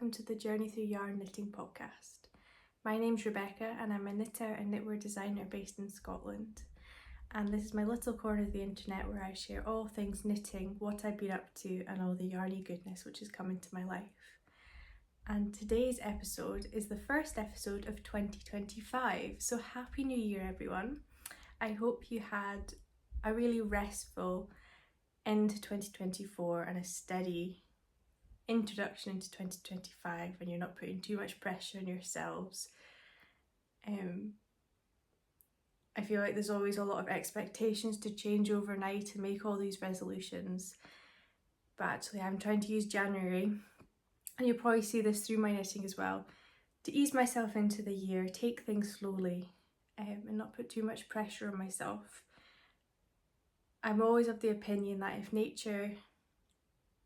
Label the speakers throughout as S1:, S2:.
S1: welcome to the Journey Through Yarn Knitting podcast. My name's Rebecca and I'm a knitter and knitwear designer based in Scotland. And this is my little corner of the internet where I share all things knitting, what I've been up to and all the yarny goodness which has come into my life. And today's episode is the first episode of 2025, so Happy New Year everyone. I hope you had a really restful end to 2024 and a steady introduction into 2025 and you're not putting too much pressure on yourselves. I feel like there's always a lot of expectations to change overnight and make all these resolutions, but actually I'm trying to use January, and you'll probably see this through my knitting as well, to ease myself into the year, take things slowly and not put too much pressure on myself. I'm always of the opinion that if nature,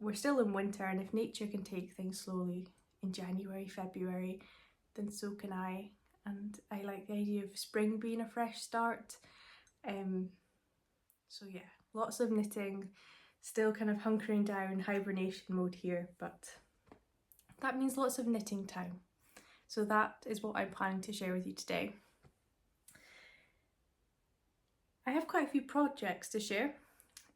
S1: we're still in winter, and if nature can take things slowly in January, February, then so can I. And I like the idea of spring being a fresh start. So yeah, lots of knitting, still kind of hunkering down, hibernation mode here, but that means lots of knitting time. So that is what I'm planning to share with you today. I have quite a few projects to share.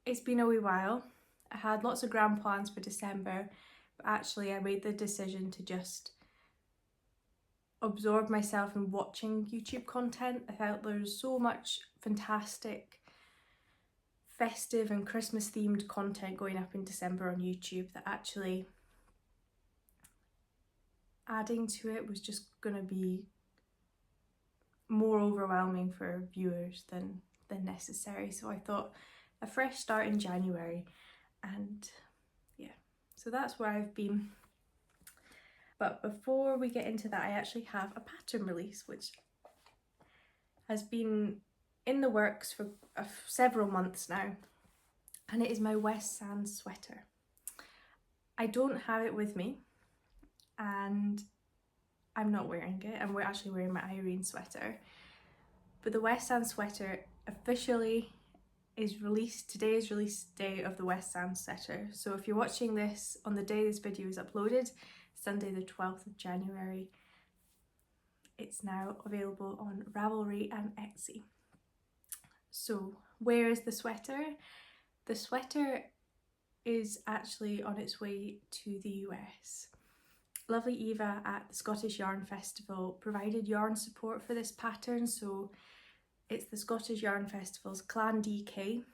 S1: It's been a wee while. I had lots of grand plans for December, but actually I made the decision to just absorb myself in watching YouTube content. I felt there's so much fantastic festive and Christmas themed content going up in December on YouTube that actually adding to it was just going to be more overwhelming for viewers than necessary. So I thought a fresh start in January, and yeah, so that's where I've been. But before we get into that, I actually have a pattern release which has been in the works for several months now, and it is my West Sand sweater. I don't have it with me and I'm not wearing it, and we're actually wearing my Irene Sweater, but the West Sand sweater officially is released. Today is release day of the West Sand sweater, so if you're watching this on the day this video is uploaded, Sunday the 12th of January, it's now available on RAVELRY and Etsy. So where is the sweater? The sweater is actually on its way to the US. Lovely Eva at the Scottish Yarn Festival provided yarn support for this pattern, so it's the Scottish Yarn Festival's Clan DK.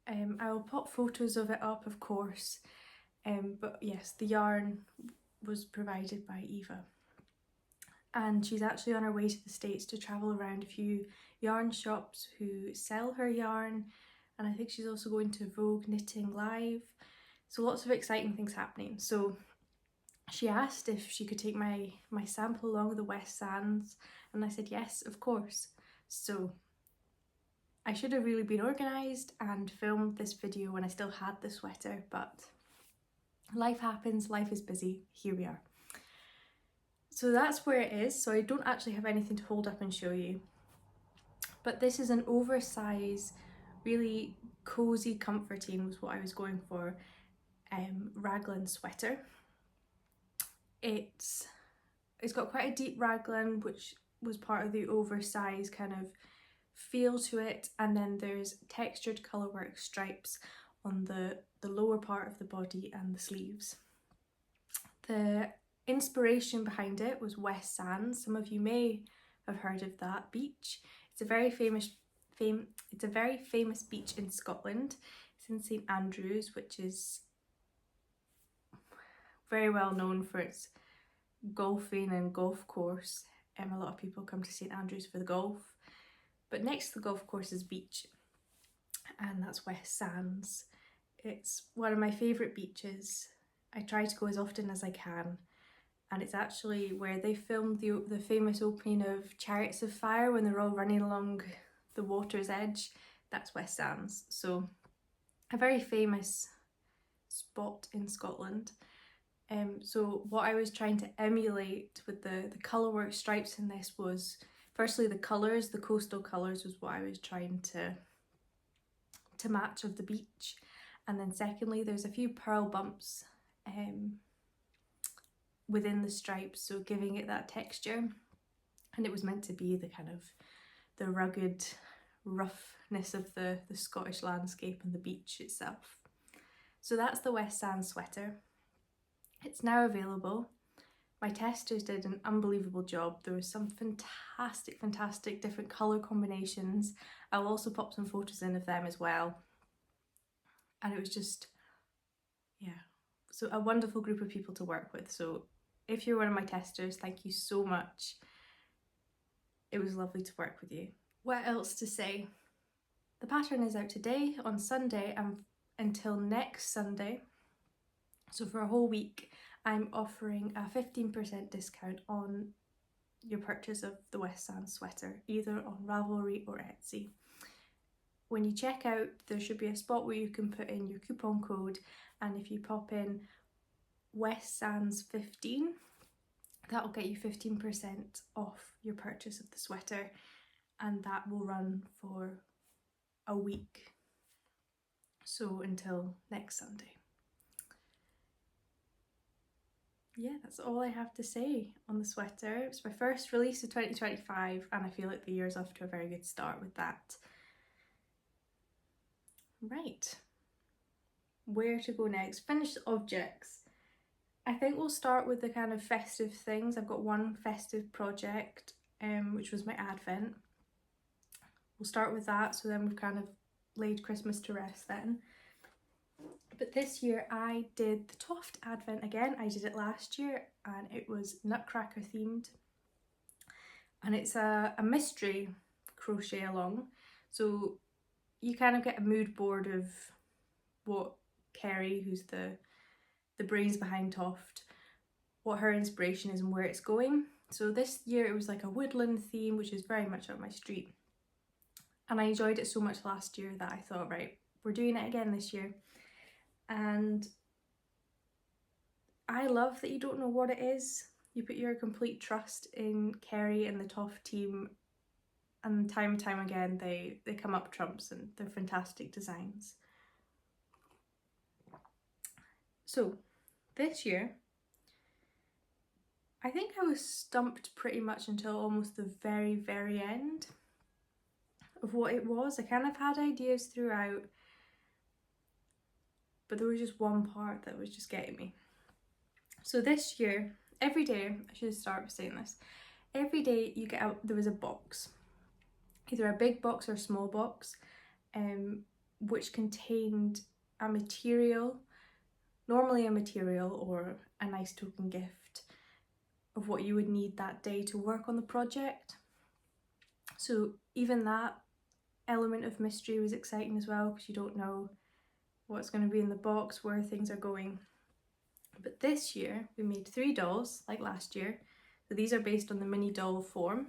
S1: I will pop photos of it up, of course, but yes, the yarn was provided by Eva. And she's actually on her way to the States to travel around a few yarn shops who sell her yarn, and I think she's also going to Vogue Knitting Live. So lots of exciting things happening. So she asked if she could take my sample along with the West Sands, and I said yes, of course. So I should have really been organised and filmed this video when I still had the sweater, but life happens, life is busy, here we are. So that's where it is. So I don't actually have anything to hold up and show you, but this is an oversized, really cozy, comforting was what I was going for, raglan sweater. It's got quite a deep raglan, which was part of the oversized kind of feel to it, and then there's textured colourwork stripes on the lower part of the body and the sleeves. The inspiration behind it was West Sand. Some of you may have heard of that beach. It's a very famous beach in Scotland. It's in St Andrews, which is very well known for its golfing and golf course. A lot of people come to St Andrews for the golf, but next to the golf course is beach, and that's West Sands. It's one of my favourite beaches. I try to go as often as I can, and it's actually where they filmed the famous opening of Chariots of Fire when they're all running along the water's edge. That's West Sands, so a very famous spot in Scotland. So what I was trying to emulate with the colourwork stripes in this was, firstly the colours, the coastal colours was what I was trying to match of the beach, and then secondly there's a few pearl bumps within the stripes, so giving it that texture. And it was meant to be the kind of the rugged roughness of the Scottish landscape and the beach itself. So that's the West Sands sweater. It's now available. My testers did an unbelievable job. There was some fantastic different colour combinations. I'll also pop some photos in of them as well. And it was just, yeah, so a wonderful group of people to work with. So if you're one of my testers, thank you so much. It was lovely to work with you. What else to say? The pattern is out today on Sunday and until next Sunday. So for a whole week, I'm offering a 15% discount on your purchase of the West Sands sweater, either on Ravelry or Etsy. When you check out, there should be a spot where you can put in your coupon code, and if you pop in West Sands 15, that'll get you 15% off your purchase of the sweater, and that will run for a week. So until next Sunday. Yeah, that's all I have to say on the sweater. It's my first release of 2025 and I feel like the year's off to a very good start with that. Right, where to go next? Finished objects. I think we'll start with the kind of festive things. I've got one festive project, which was my Advent. We'll start with that, so then we've kind of laid Christmas to rest then. But this year I did the Toft Advent again. I did it last year and it was Nutcracker themed. And it's a mystery crochet along. So you kind of get a mood board of what Kerry, who's the brains behind Toft, what her inspiration is and where it's going. So this year it was like a woodland theme, which is very much up my street. And I enjoyed it so much last year that I thought, right, we're doing it again this year. And I love that you don't know what it is. You put your complete trust in Kerry and the Toft team, and time and time again they come up trumps and they're fantastic designs. So this year, I think I was stumped pretty much until almost the very end of what it was. I kind of had ideas throughout, but there was just one part that was just getting me. So this year, every day, I should start with saying this, every day you get out, there was a box, either a big box or a small box, which contained a material, normally a material or a nice token gift of what you would need that day to work on the project. So even that element of mystery was exciting as well, because you don't know what's going to be in the box, where things are going. But this year we made 3 dolls like last year. So these are based on the mini doll form.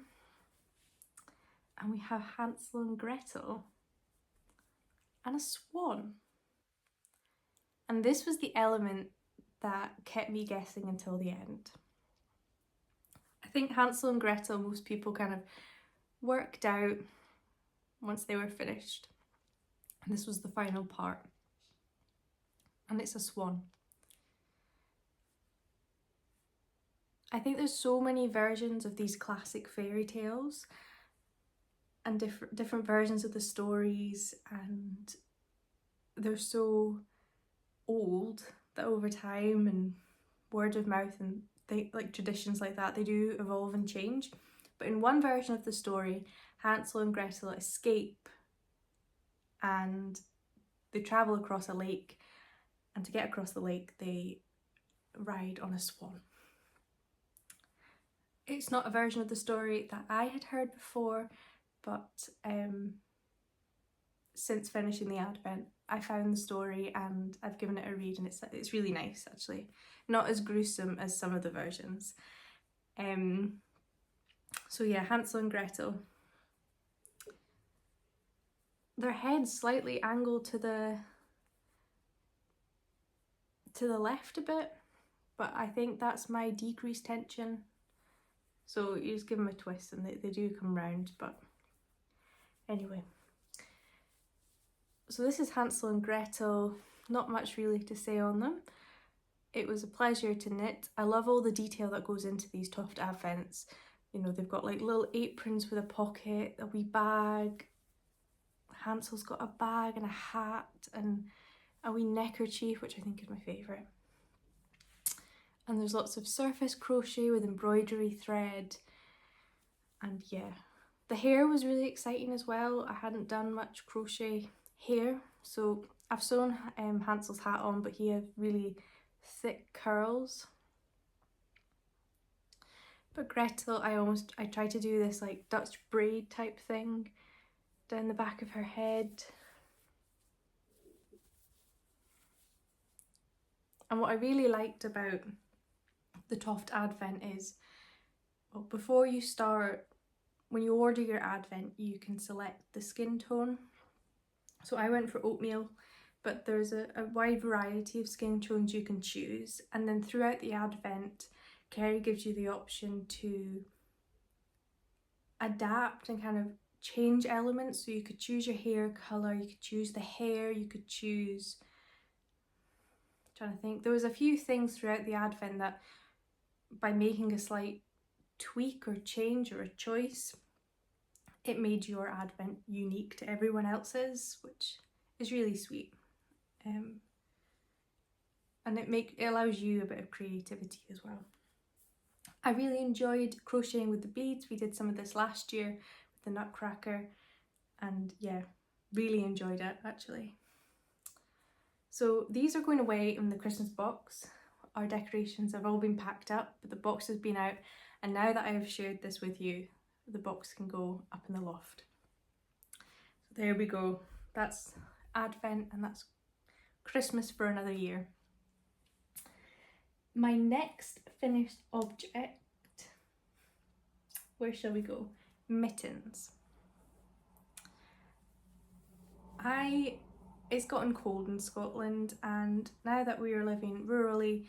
S1: And we have Hansel and Gretel and a swan. And this was the element that kept me guessing until the end. I think Hansel and Gretel, most people kind of worked out once they were finished. And this was the final part. And it's a swan. I think there's so many versions of these classic fairy tales and different versions of the stories, and they're so old that over time and word of mouth and like traditions like that, they do evolve and change. But in one version of the story, Hansel and Gretel escape and they travel across a lake, and to get across the lake they ride on a swan. It's not a version of the story that I had heard before, but since finishing the Advent I found the story and I've given it a read, and it's really nice actually. Not as gruesome as some of the versions. So yeah, Hansel and Gretel. Their heads slightly angled to the left a bit, but I think that's my decreased tension. So you just give them a twist and they do come round, but anyway. So this is Hansel and Gretel, not much really to say on them. It was a pleasure to knit. I love all the detail that goes into these Toft Advents. You know, they've got like little aprons with a pocket, a wee bag. Hansel's got a bag and a hat and a wee neckerchief, which I think is my favourite. And there's lots of surface crochet with embroidery thread. And yeah, the hair was really exciting as well. I hadn't done much crochet hair, so I've sewn Hansel's hat on, but he had really thick curls. But Gretel, I tried to do this like Dutch braid type thing down the back of her head. And what I really liked about the Toft Advent is, well, before you start, when you order your Advent, you can select the skin tone. So I went for oatmeal, but there's a wide variety of skin tones you can choose. And then throughout the Advent, Kerry gives you the option to adapt and kind of change elements. So you could choose your hair colour, you could choose the hair, you could choose, I'm trying to think, there was a few things throughout the Advent that by making a slight tweak or change or a choice, it made your Advent unique to everyone else's, which is really sweet. And it allows you a bit of creativity as well. I really enjoyed crocheting with the beads. We did some of this last year with the Nutcracker, and yeah, really enjoyed it actually. So these are going away in the Christmas box. Our decorations have all been packed up, but the box has been out, and now that I have shared this with you, the box can go up in the loft. So there we go. That's Advent and that's Christmas for another year. My next finished object, where shall we go? Mittens. It's gotten cold in Scotland, and now that we are living rurally,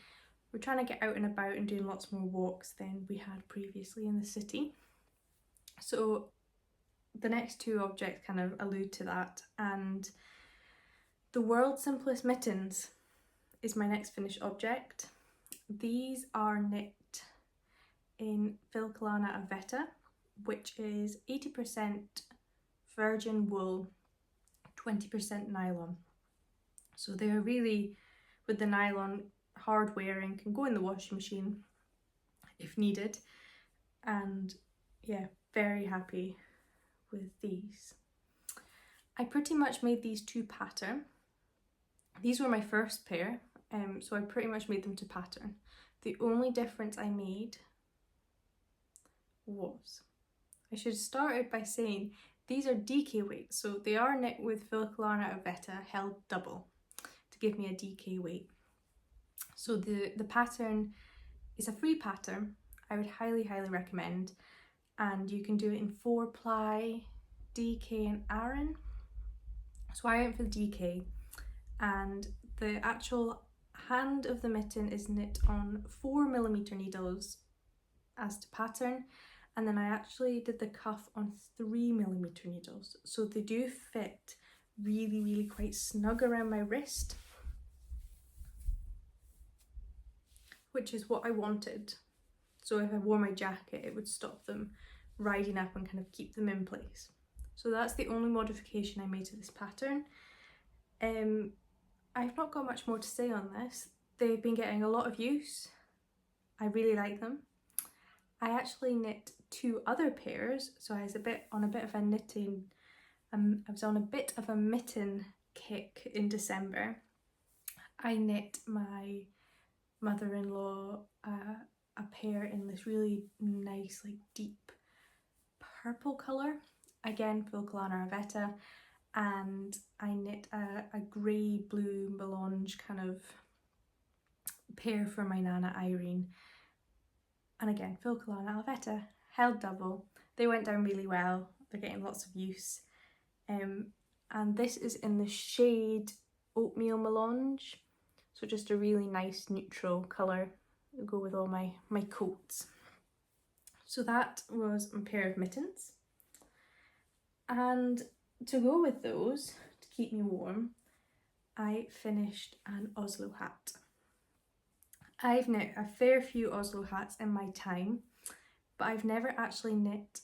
S1: we're trying to get out and about and doing lots more walks than we had previously in the city. So the next two objects kind of allude to that, and the world's simplest mittens is my next finished object. These are knit in Filcolana Arwetta, which is 80% virgin wool, 20% nylon. So they're really, with the nylon, hard wearing, can go in the washing machine if needed. And yeah, very happy with these. I pretty much made these to pattern. These were my first pair, so I pretty much made them to pattern. The only difference I made was, I should have started by saying these are DK weight, so they are knit with Filcolana Arwetta held double to give me a DK weight. So the pattern is a free pattern. I would highly recommend, and you can do it in 4-ply, DK and Aran. So I went for the DK, and the actual hand of the mitten is knit on 4mm needles as to pattern, and then I actually did the cuff on 3mm needles, so they do fit really quite snug around my wrist, which is what I wanted. So if I wore my jacket, it would stop them riding up and kind of keep them in place. So that's the only modification I made to this pattern. I've not got much more to say on this. They've been getting a lot of use. I really like them. I actually knit 2 other pairs, so I was on a bit of a knitting, I was on a bit of a mitten kick in December. I knit my mother-in-law a pair in this really nice, like deep purple colour, again Filcolana Arwetta, and I knit a grey blue melange kind of pair for my Nana Irene, and again Filcolana Arwetta held double. They went down really well, they're getting lots of use, and this is in the shade Oatmeal Melange, so just a really nice neutral colour to go with all my coats. So that was a pair of mittens, and to go with those, to keep me warm, I finished an Oslo hat. I've knit a fair few Oslo hats in my time, but I've never actually knit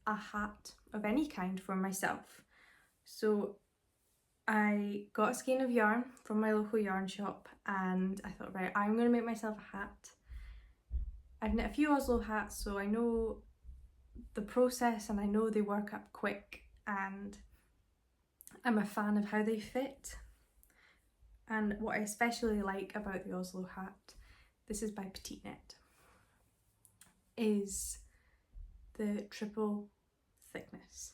S1: a hat of any kind for myself. So I got a skein of yarn from my local yarn shop and I thought, right, I'm going to make myself a hat. I've knit a few Oslo hats, so I know the process and I know they work up quick, and I'm a fan of how they fit. And what I especially like about the Oslo hat, this is by Petite Knit, is the triple thickness.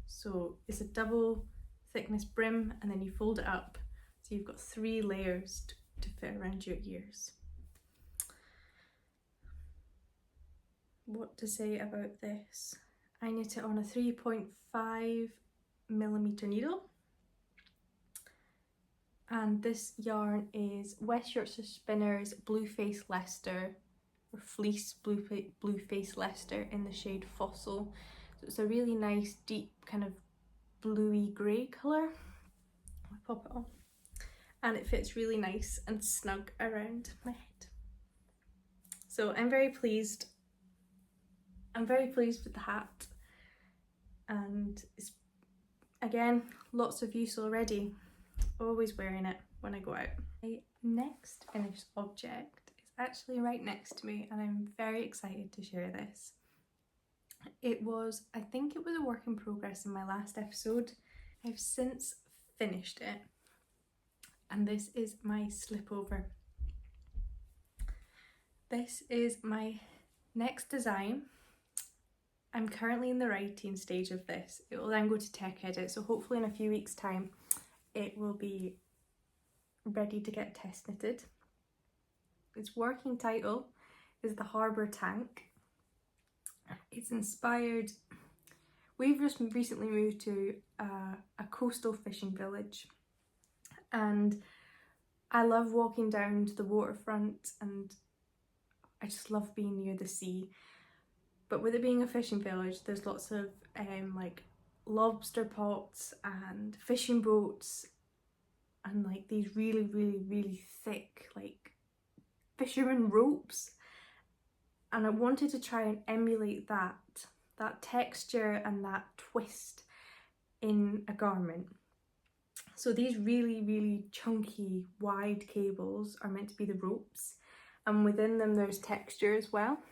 S1: So it's a double thickness brim and then you fold it up, so you've got 3 layers to fit around your ears. What to say about this? I knit it on a 3.5mm needle, and this yarn is West Yorkshire Spinners Blueface Leicester, or Fleece Blueface Leicester, in the shade Fossil. So it's a really nice deep kind of bluey grey colour. I'll pop it on. And it fits really nice and snug around my head. So I'm very pleased. I'm very pleased with the hat, and it's, again, lots of use already. Always wearing it when I go out. My next finished object is actually right next to me, and I'm very excited to share this. I think it was a work in progress in my last episode. I've since finished it, and this is my slipover. This is my next design. I'm currently in the writing stage of this. It will then go to tech edit, so hopefully in a few weeks' time it will be ready to get test knitted. Its working title is the Harbour Tank. It's inspired, we've just recently moved to a coastal fishing village, and I love walking down to the waterfront and I just love being near the sea. But with it being a fishing village, there's lots of like lobster pots and fishing boats and like these really thick like fisherman ropes, and I wanted to try and emulate that texture and that twist in a garment. So these really chunky wide cables are meant to be the ropes, and within them there's texture as well.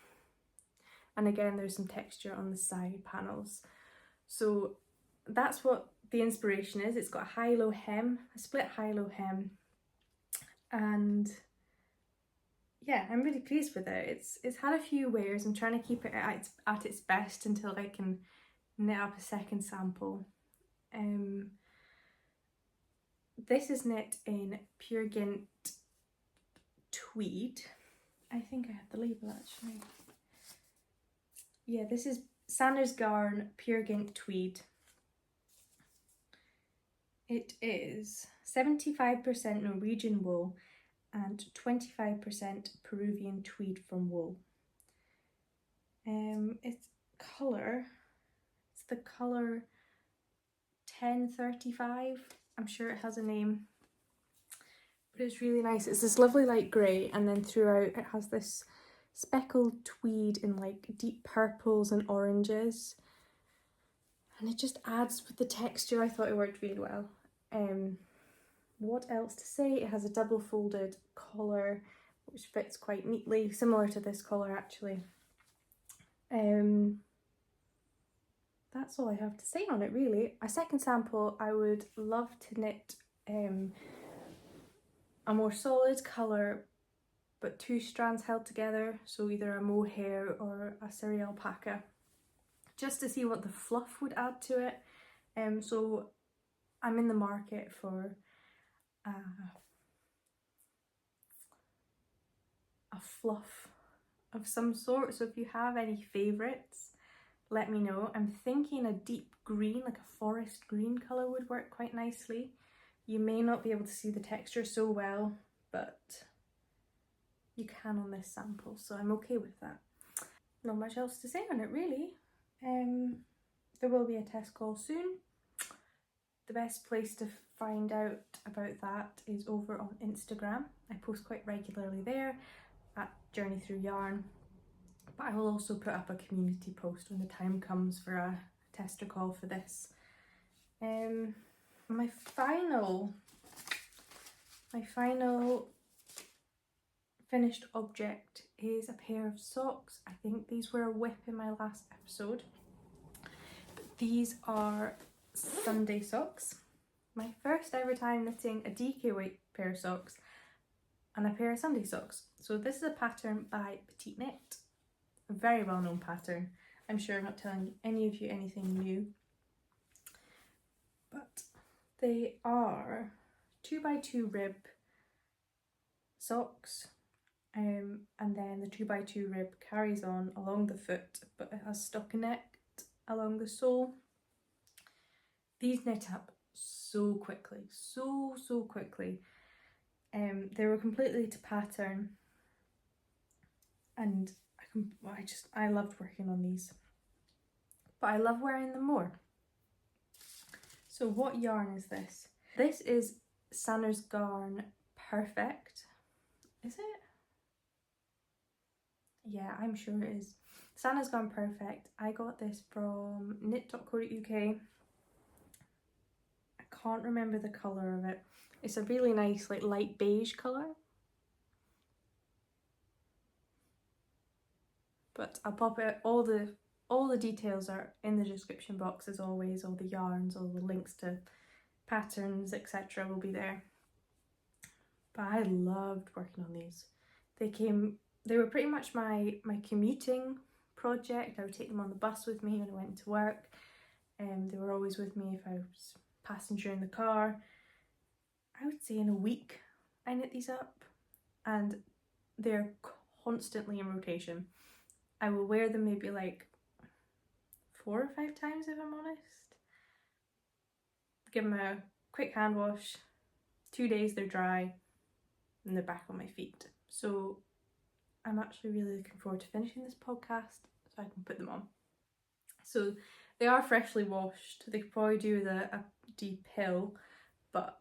S1: And again, there's some texture on the side panels. So that's what the inspiration is. It's got a high-low hem, a split high-low hem. And yeah, I'm really pleased with it. It's had a few wears. I'm trying to keep it at its best until I can knit up a second sample. This is knit in Pure Gint Tweed. I think I have the label actually. Yeah, this is Sanders Garn Pure Gint Tweed. It is 75% Norwegian wool and 25% Peruvian tweed from wool. It's the colour 1035. I'm sure it has a name, but it's really nice. It's this lovely light grey, and then throughout it has this speckled tweed in like deep purples and oranges, and it just adds with the texture. I thought it worked really well. What else to say? It has a double folded collar which fits quite neatly, similar to this collar actually. That's all I have to say on it really. A second sample, I would love to knit a more solid colour but 2 strands held together, so either a mohair or a seri alpaca, just to see what the fluff would add to it. So I'm in the market for a fluff of some sort, so if you have any favourites, let me know. I'm thinking a deep green, like a forest green colour would work quite nicely. You may not be able to see the texture so well, but you can on this sample, so I'm okay with that. Not much else to say on it really. There will be a test call soon. The best place to find out about that is over on Instagram. I post quite regularly there at Journey Through Yarn, but I will also put up a community post when the time comes for a tester call for this. My final finished object is a pair of socks. I think these were a whip in my last episode. But these are Sunday socks. My first ever time knitting a DK weight pair of socks and a pair of Sunday socks. So this is a pattern by Petite Knit, a very well known pattern. I'm sure I'm not telling any of you anything new, but they are 2x2 rib socks, and then the 2x2 rib carries on along the foot, but it has stockinette along the sole. These knit up so quickly, so quickly. They were completely to pattern, and I loved working on these, but I love wearing them more. So what yarn is this? This is Sanner's Garn Perfect. Is it? Yeah, I'm sure it is. Sanner's Garn Perfect. I got this from knit.co.uk. I can't remember the colour of it. It's a really nice, like, light beige colour. But I'll pop it, all the details are in the description box as always. All the yarns, all the links to patterns, etc. will be there. But I loved working on these. They were pretty much my commuting project. I would take them on the bus with me when I went to work, and they were always with me if I was passenger in the car. I would say in a week I knit these up, and they're constantly in rotation. I will wear them maybe like 4 or 5 times if I'm honest. Give them a quick hand wash, 2 days they're dry, and they're back on my feet. So I'm actually really looking forward to finishing this podcast so I can put them on. So they are freshly washed. They could probably do with a deep hill, but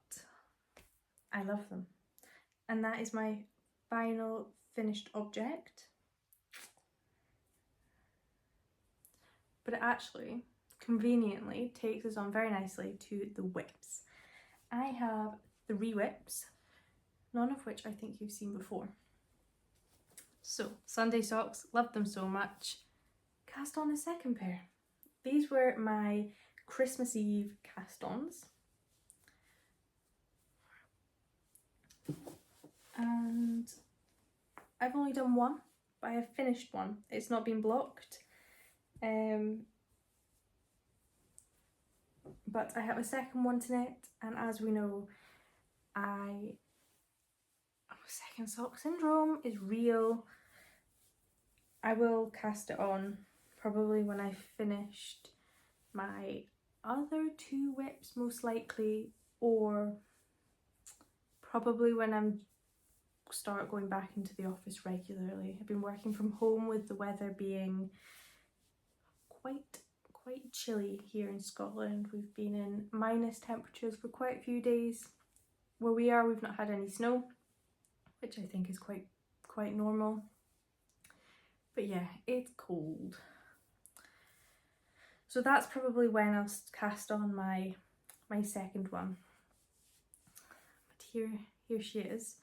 S1: I love them. And that is my final finished object. But it actually conveniently takes us on very nicely to the whips. I have 3 whips, none of which I think you've seen before. So, Sunday socks, loved them so much. Cast on a second pair. These were my Christmas Eve cast-ons. And I've only done one, but I have finished one. It's not been blocked. But I have a second one to knit, and as we know, second sock syndrome is real. I will cast it on probably when I've finished my other 2 whips most likely, or probably when I'm start going back into the office regularly. I've been working from home with the weather being quite chilly here in Scotland. We've been in minus temperatures for quite a few days. Where we are, we've not had any snow, which I think is quite normal. But yeah, it's cold. So that's probably when I'll cast on my second one. But here she is.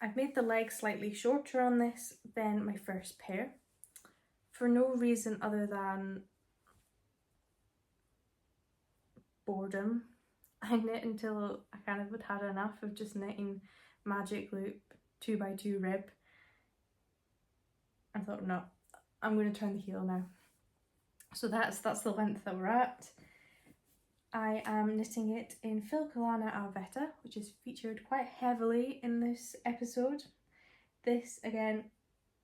S1: I've made the legs slightly shorter on this than my first pair, for no reason other than boredom. I knit until I kind of had enough of just knitting magic loop 2x2 rib. I thought, no, I'm going to turn the heel now. So that's the length that we're at. I am knitting it in Filcolana Arwetta, which is featured quite heavily in this episode. This, again,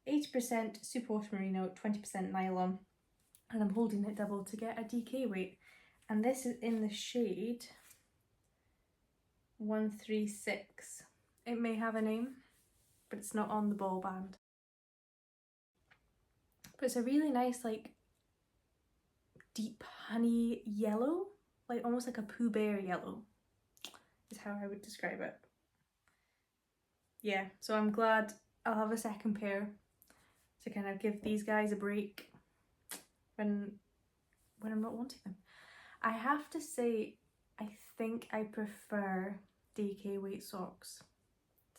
S1: 80% superwash merino, 20% nylon, and I'm holding it double to get a DK weight. And this is in the shade 136. It may have a name, but it's not on the ball band. But it's a really nice, like, deep honey yellow. like almost like a Pooh Bear yellow is how I would describe it. Yeah, so I'm glad I'll have a second pair to kind of give these guys a break when I'm not wanting them. I have to say, I think I prefer DK weight socks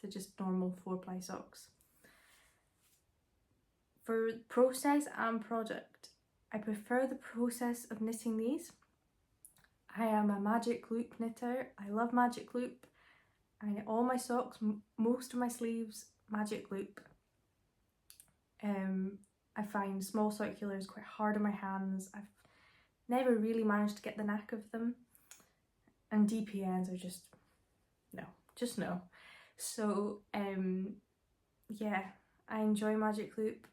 S1: to just normal 4-ply socks. For process and product, I prefer the process of knitting these. I am a magic loop knitter. I love magic loop. I knit all my socks, most of my sleeves, magic loop. I find small circulars quite hard on my hands. I've never really managed to get the knack of them. And DPNs are just no. So yeah, I enjoy magic loop.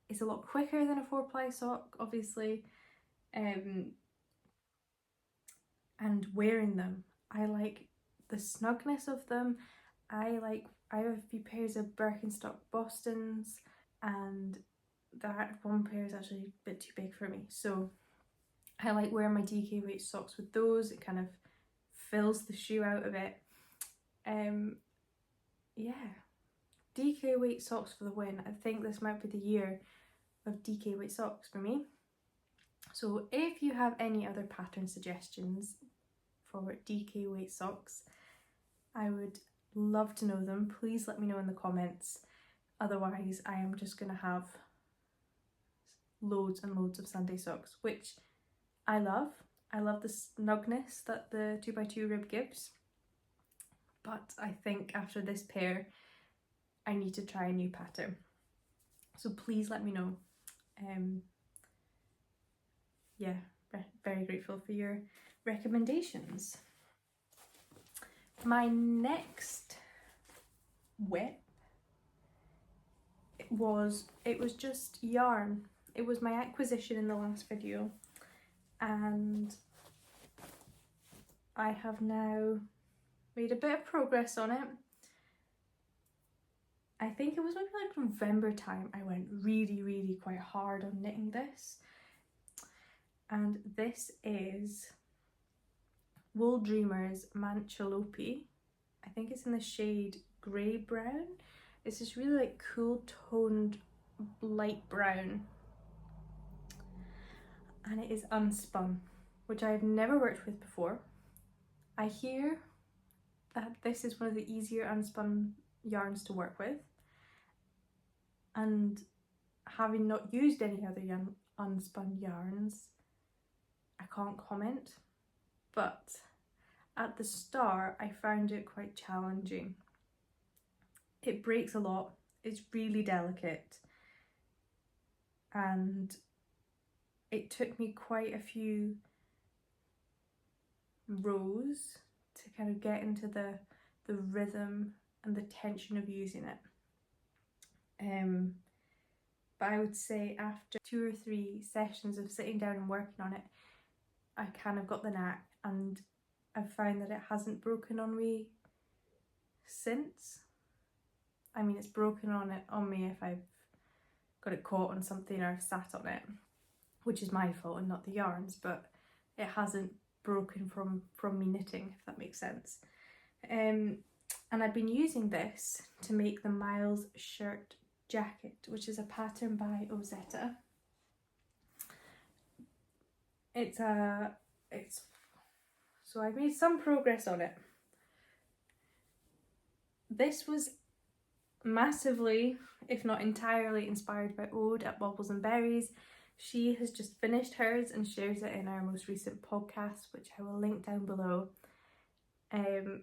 S1: It's a lot quicker than a 4-ply sock, obviously. And wearing them, I like the snugness of them. I have a few pairs of Birkenstock Bostons, and that one pair is actually a bit too big for me, so I like wearing my DK weight socks with those. It kind of fills the shoe out of it. Yeah, DK weight socks for the win. I think this might be the year of DK weight socks for me. So if you have any other pattern suggestions for DK weight socks, I would love to know them. Please let me know in the comments. Otherwise, I am just gonna have loads and loads of Sunday socks, which I love. I love the snugness that the 2x2 rib gives. But I think after this pair, I need to try a new pattern. So please let me know. Yeah, very grateful for your recommendations. My next whip was just yarn. It was my acquisition in the last video, and I have now made a bit of progress on it. I think it was maybe like November time I went really quite hard on knitting this. And this is Wool Dreamers Mancholopi. I think it's in the shade grey brown. It's this really like cool toned light brown, and it is unspun, which I have never worked with before. I hear that this is one of the easier unspun yarns to work with, and having not used any other unspun yarns, I can't comment, but at the start I found it quite challenging. It breaks a lot, it's really delicate, and it took me quite a few rows to kind of get into the rhythm and the tension of using it. But I would say after 2 or 3 sessions of sitting down and working on it, I kind of got the knack, and I've found that it hasn't broken on me since. I mean, it's broken on me if I've got it caught on something or I've sat on it, which is my fault and not the yarns, but it hasn't broken from me knitting, if that makes sense. And I've been using this to make the Miles shirt jacket, which is a pattern by Ozetta. So I've made some progress on it. This was massively, if not entirely, inspired by Ode at Baubles and Berries. She has just finished hers and shares it in our most recent podcast, which I will link down below. And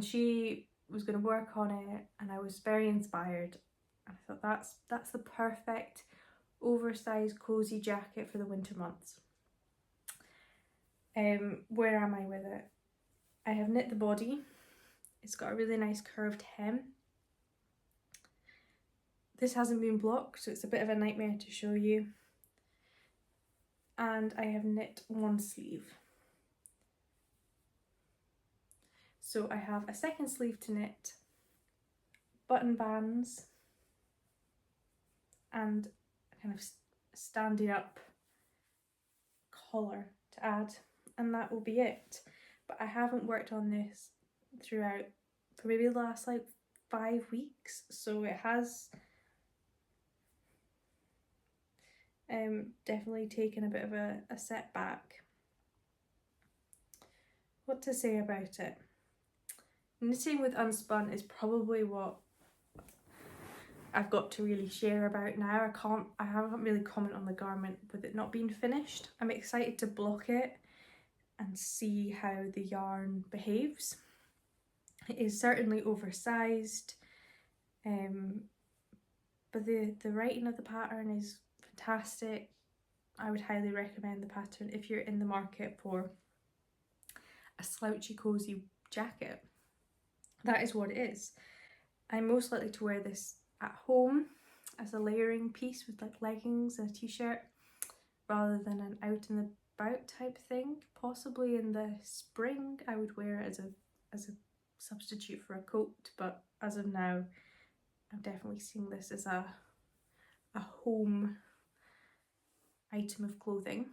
S1: she was going to work on it, and I was very inspired. And I thought that's the perfect oversized cozy jacket for the winter months. Where am I with it? I have knit the body. It's got a really nice curved hem. This hasn't been blocked, so it's a bit of a nightmare to show you. And I have knit one sleeve. So I have a second sleeve to knit, button bands, and a kind of standing up collar to add and that will be it. But I haven't worked on this throughout for maybe the last like 5 weeks, so it has definitely taken a bit of a setback. What to say about it? Knitting with unspun is probably what I've got to really share about now. I haven't really commented on the garment with it not being finished. I'm excited to block it and see how the yarn behaves. It is certainly oversized, but the writing of the pattern is fantastic. I would highly recommend the pattern if you're in the market for a slouchy cozy jacket. That is what it is. I'm most likely to wear this at home as a layering piece with like leggings and a t-shirt rather than an out and about type thing. Possibly in the spring I would wear it as a substitute for a coat, but as of now I'm definitely seeing this as a home item of clothing.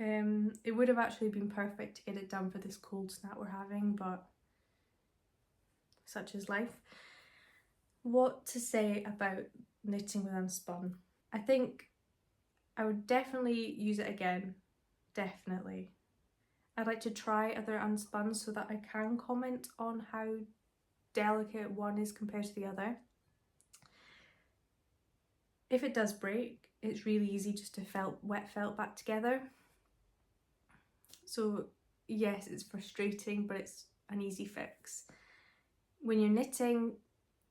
S1: It would have actually been perfect to get it done for this cold snap we're having, but such is life. What to say about knitting with unspun? I think I would definitely use it again, definitely. I'd like to try other unspun so that I can comment on how delicate one is compared to the other. If it does break, it's really easy just to wet felt back together. So yes, it's frustrating, but it's an easy fix. When you're knitting,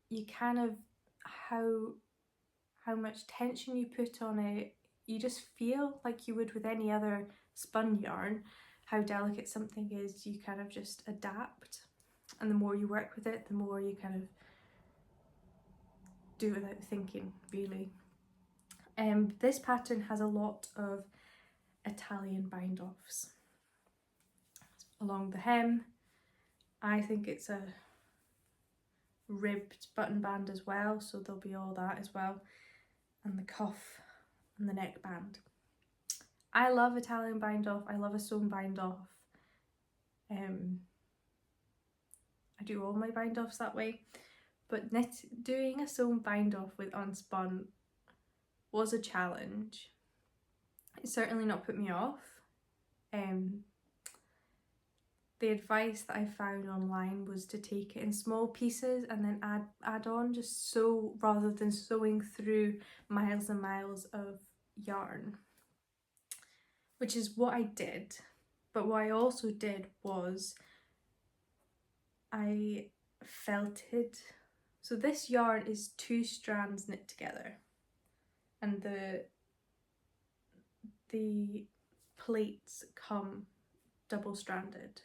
S1: you kind of, how much tension you put on it, you just feel like you would with any other spun yarn, how delicate something is, you kind of just adapt. And the more you work with it, the more you kind of do without thinking, really. This pattern has a lot of Italian bind-offs along the hem. I think it's a ribbed button band as well, so there'll be all that as well, and the cuff and the neckband. I love Italian bind-off. I love a sewn bind-off. I do all my bind-offs that way, but doing a sewn bind-off with unspun was a challenge. It certainly not put me off. The advice that I found online was to take it in small pieces and then add on, just sew rather than sewing through miles and miles of yarn, which is what I did. But what I also did was I felted. So this yarn is 2 strands knit together, and the plates come double-stranded.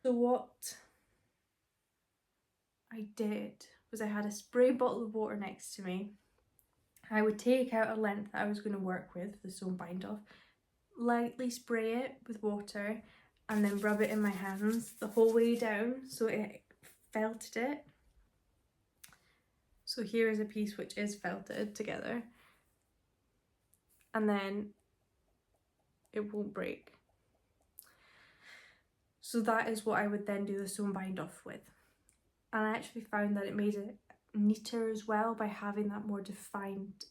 S1: So what I did was I had a spray bottle of water next to me. I would take out a length that I was going to work with the sewn bind off, lightly spray it with water, and then rub it in my hands the whole way down so it felted it. So here is a piece which is felted together, and then it won't break. So that is what I would then do the sewn bind off with. And I actually found that it made it neater as well by having that more defined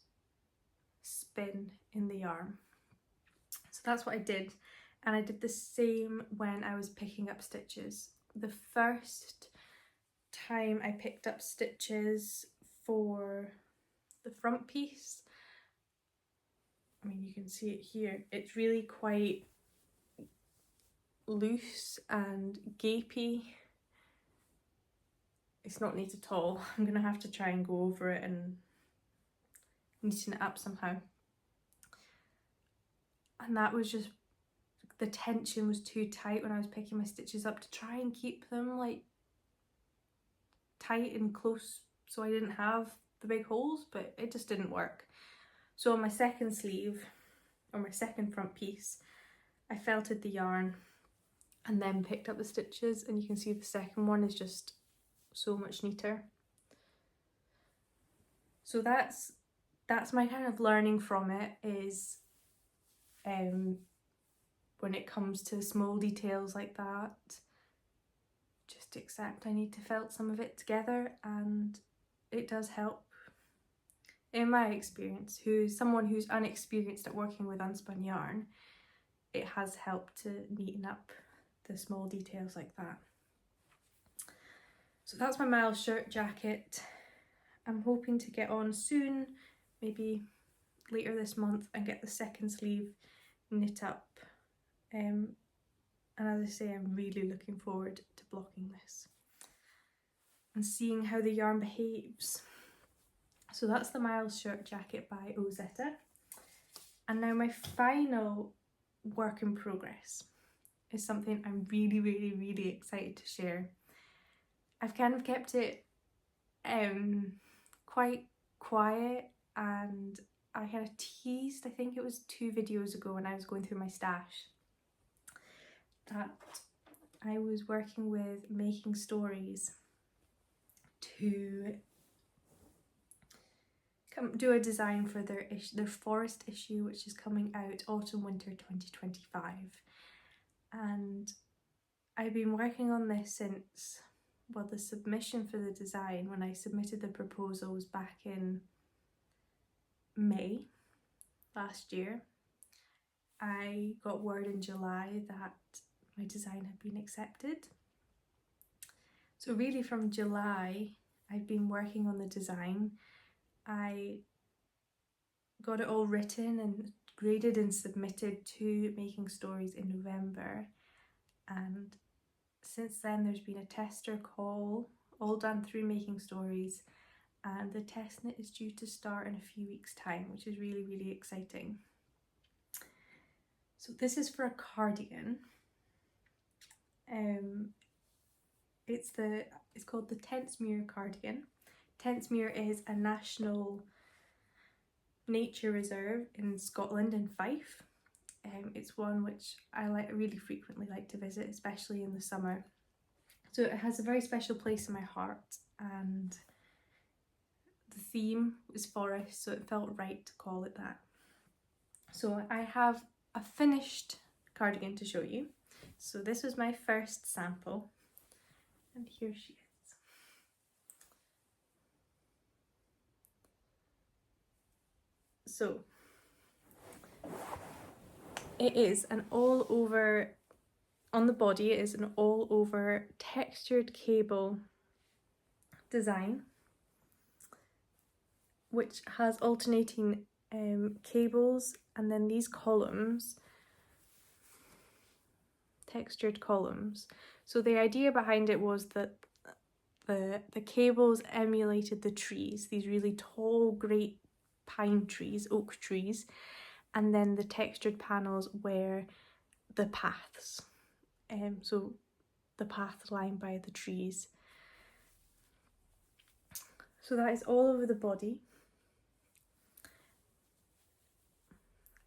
S1: spin in the yarn. So that's what I did. And I did the same when I was picking up stitches. The first time I picked up stitches for the front piece, I mean, you can see it here, it's really quite loose and gapey. It's not neat at all. I'm gonna have to try and go over it and neaten it up somehow. And that was just, the tension was too tight when I was picking my stitches up to try and keep them like tight and close so I didn't have the big holes, but it just didn't work. So on my second sleeve, or my second front piece, I felted the yarn and then picked up the stitches, and you can see the second one is just so much neater. So that's my kind of learning from it, is when it comes to small details like that. Just accept I need to felt some of it together, and it does help. In my experience, someone who's unexperienced at working with unspun yarn, it has helped to neaten up the small details like that. So that's my Miles shirt jacket. I'm hoping to get on soon, maybe later this month, and get the second sleeve knit up. And as I say, I'm really looking forward to blocking this and seeing how the yarn behaves. So that's the Miles shirt jacket by Ozetta. And now my final work in progress is something I'm really, really, really excited to share. I've kind of kept it quite quiet, and I kind of teased, I think it was 2 videos ago when I was going through my stash, that I was working with Making Stories to do a design for their forest issue, which is coming out autumn-winter 2025. And I've been working on this since, well, the submission for the design, when I submitted the proposal, was back in May last year. I got word in July that my design had been accepted. So really from July, I've been working on the design. I got it all written and graded and submitted to Making Stories in November, and since then there's been a tester call, all done through Making Stories, and the test knit is due to start in a few weeks' time, which is really, really exciting. So this is for a cardigan. It's called the Tentsmuir cardigan. Tentsmuir is a national nature reserve in Scotland, in Fife. It's one which I really frequently like to visit, especially in the summer. So it has a very special place in my heart, and the theme was forest, so it felt right to call it that. So I have a finished cardigan to show you. So this was my first sample, and here she is. So it is an all over, on the body it is an all over textured cable design, which has alternating cables, and then these columns, textured columns. So the idea behind it was that the cables emulated the trees, these really tall, great pine trees, oak trees, and then the textured panels were the paths. So the paths lined by the trees. So that is all over the body.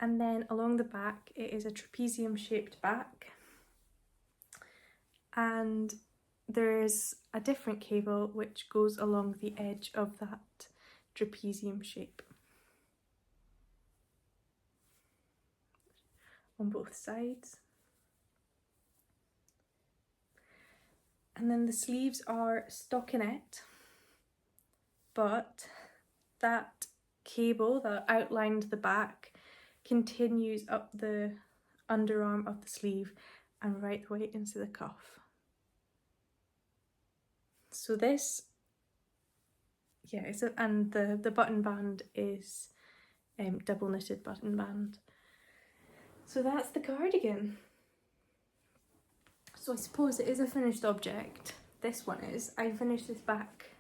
S1: And then along the back, it is a trapezium shaped back. And there's a different cable which goes along the edge of that trapezium shape on both sides. And then the sleeves are stockinette, but that cable that outlined the back continues up the underarm of the sleeve and right the way into the cuff. So this, yeah, and the button band is double knitted button band. So that's the cardigan. So I suppose it is a finished object. This one is. I finished this back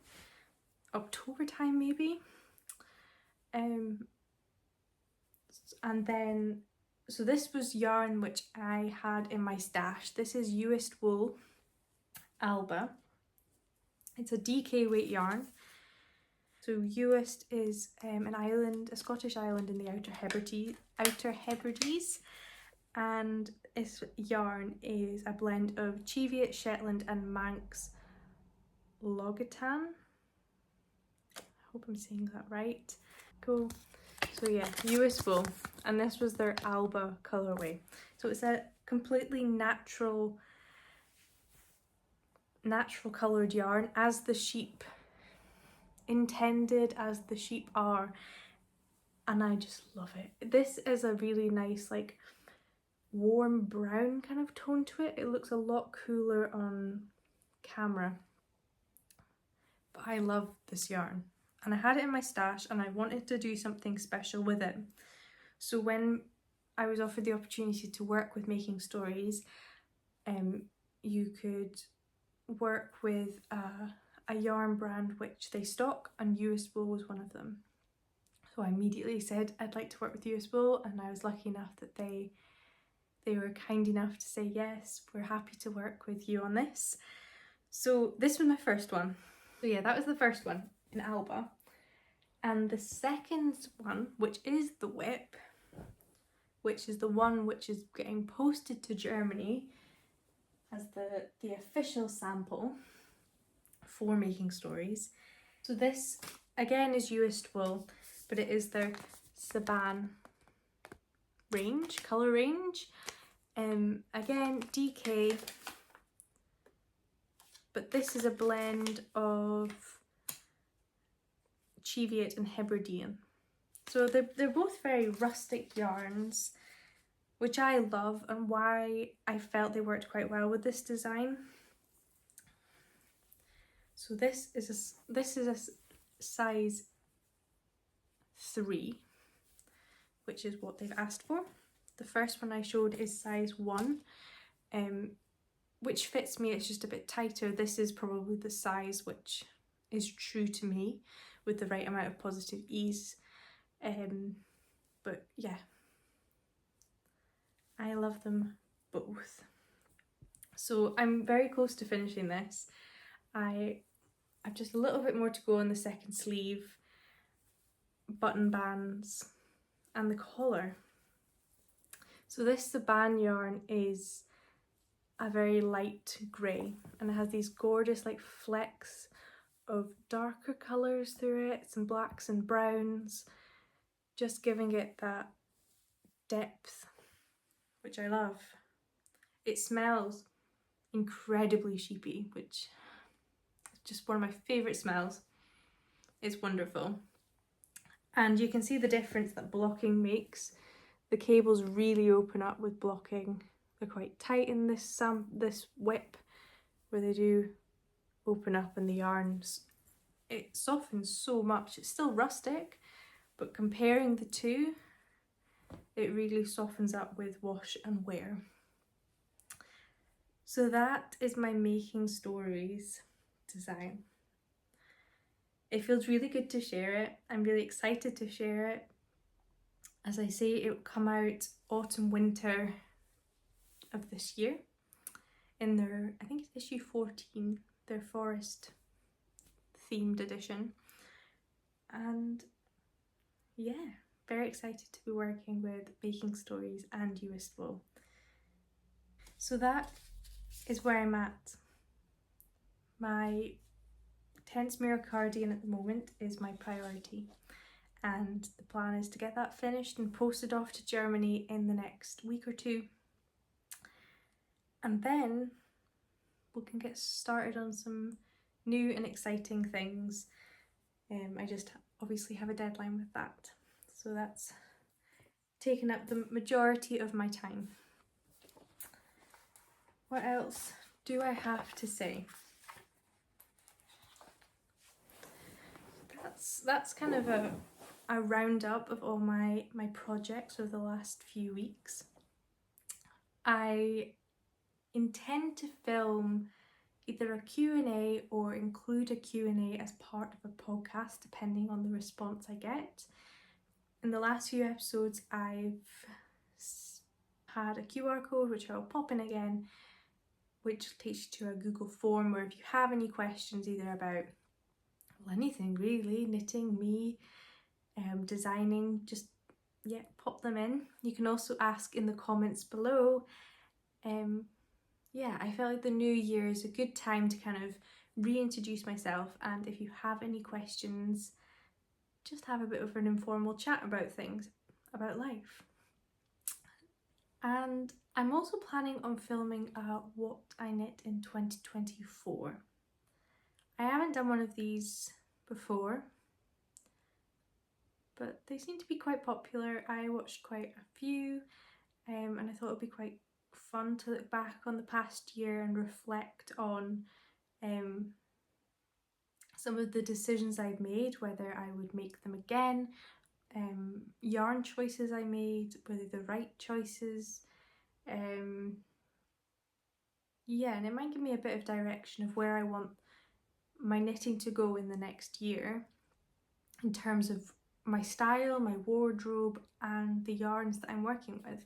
S1: October time maybe. And then, so this was yarn which I had in my stash. This is Uist Wool Alba. It's a DK weight yarn. So Uist is an island, a Scottish island in the Outer Hebrides, and this yarn is a blend of Cheviot, Shetland and Manx Logitan. I hope I'm saying that right. So yeah, Uist Wool, and this was their Alba colourway. So it's a completely natural coloured yarn, as the sheep intended, as the sheep are, and I just love it. This is a really nice like warm brown kind of tone to it. It looks a lot cooler on camera, but I love this yarn and I had it in my stash and I wanted to do something special with it. So when I was offered the opportunity to work with Making Stories, you could work with a yarn brand which they stock, and US Wool was one of them. So I immediately said I'd like to work with US Wool, and I was lucky enough that they were kind enough to say, yes, we're happy to work with you on this. So this was my first one. So yeah, that was the first one in Alba. And the second one, which is the whip, which is the one which is getting posted to Germany as the official sample for Making Stories. So this again is US Wool, but it is their Saban range, colour range. Again, DK, but this is a blend of Cheviot and Hebridean. So they're both very rustic yarns, which I love, and why I felt they worked quite well with this design. So this is a size 3, which is what they've asked for. The first one I showed is size 1, which fits me. It's just a bit tighter. This is probably the size which is true to me, with the right amount of positive ease. But yeah, I love them both. So I'm very close to finishing this. I've just a little bit more to go on the second sleeve, button bands, and the collar. So this Saban yarn is a very light grey, and it has these gorgeous like flecks of darker colours through it, some blacks and browns, just giving it that depth, which I love. It smells incredibly sheepy, which is just one of my favourite smells. It's wonderful. And you can see the difference that blocking makes. The cables really open up with blocking. They're quite tight in this whip, where they do open up, and the yarns, it softens so much. It's still rustic, but comparing the two, it really softens up with wash and wear. So that is my Making Stories design. It feels really good to share it. I'm really excited to share it. As I say, it will come out autumn winter of this year in their, I think it's issue 14, their forest themed edition. And yeah, very excited to be working with Making Stories and US Wool. So that is where I'm at. My Tense Mirror cardigan at the moment is my priority, and the plan is to get that finished and posted off to Germany in the next week or two, and then we can get started on some new and exciting things. I just obviously have a deadline with that, so that's taken up the majority of my time. What else do I have to say? That's kind of a roundup of all my projects over the last few weeks. I intend to film either a Q&A or include a Q&A as part of a podcast, depending on the response I get. In the last few episodes, I've had a QR code, which I'll pop in again, which takes you to a Google form where if you have any questions, either about anything really, knitting, me, designing, just pop them in. You can also ask in the comments below. Yeah, I felt like the new year is a good time to kind of reintroduce myself, and if you have any questions, just have a bit of an informal chat about things, about life. And I'm also planning on filming what I knit in 2024. I haven't done one of these before, but they seem to be quite popular. I watched quite a few, and I thought it would be quite fun to look back on the past year and reflect on some of the decisions I've made, whether I would make them again, yarn choices I made, were they the right choices. Yeah, and it might give me a bit of direction of where I want my knitting to go in the next year in terms of my style, my wardrobe, and the yarns that I'm working with.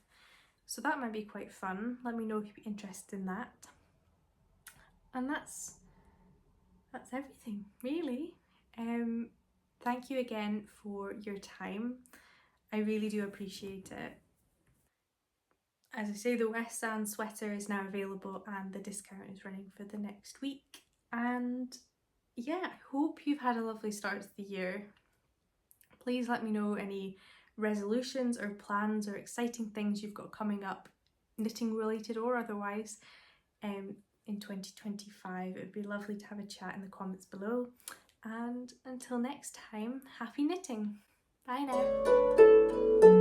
S1: So that might be quite fun. Let me know if you'd be interested in that. And that's everything, really. Thank you again for your time. I really do appreciate it. As I say, the West Sand sweater is now available and the discount is running for the next week. And yeah, I hope you've had a lovely start to the year. Please let me know any resolutions or plans or exciting things you've got coming up, knitting related or otherwise, in 2025. It would be lovely to have a chat in the comments below. And until next time, happy knitting. Bye now.